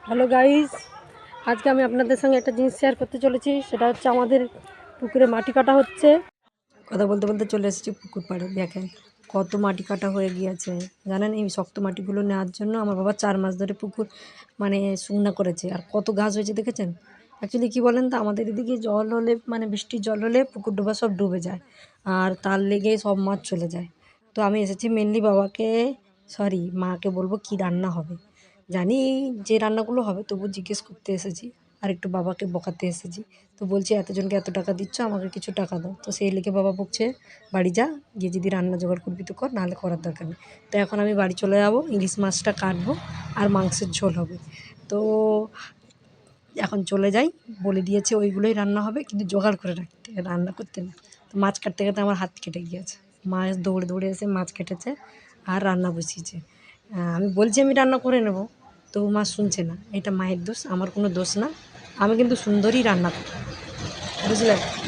Hello guys, আজকে আমি আপনাদের সঙ্গে একটা জিনিস শেয়ার করতে চলেছি। সেটা হচ্ছে আমাদের পুকুরে মাটি কাটা হচ্ছে। কথা বলতে বলতে চলে এসেছি পুকুর পাড়ে। দেখেন কত মাটি কাটা হয়ে গিয়েছে। জানেন, এই শক্ত মাটিগুলো নেওয়ার জন্য আমার বাবা 4 মাস ধরে পুকুর শুকনা করেছে। আর কত ঘাস হয়েছে দেখেছেন। অ্যাকচুয়ালি কী বলেন তো, আমাদের এদিকে জল হলে বৃষ্টির জল হলে পুকুর ডোবা সব ডুবে যায়, আর তার লেগে সব মাছ চলে যায়। তো আমি এসেছি মেনলি মাকে বলবো কি রান্না হবে। জানি যে রান্নাগুলো হবে, তবু জিজ্ঞেস করতে এসেছি আর একটু বাবাকে বকাতে এসেছি। তো বলছি, এতজনকে এত টাকা দিচ্ছ, আমাকে কিছু টাকা দাও। তো সেই লেগে বাবা বকছে, বাড়ি যা, গিয়ে যদি রান্না জোগাড় করবি তো কর, নাহলে করার দরকার নেই। তো এখন আমি বাড়ি চলে যাবো, ইলিশ মাছটা কাটবো আর মাংসের ঝোল হবে। তো এখন চলে যাই, বলে দিয়েছে ওইগুলোই রান্না হবে, কিন্তু জোগাড় করে রাখতে, রান্না করতে না। তো মাছ কাটতে কাটতে আমার হাত কেটে গিয়েছে। মাছ দৌড়ে দৌড়ে এসে মাছ কেটেছে আর রান্না বসিয়েছে। আমি বলছি আমি রান্না করে নেব, তবু মা শুনছে না। এটা মায়ের দোষ, আমার কোনো দোষ না। আমি কিন্তু সুন্দরই রান্না করি, বুঝলেন।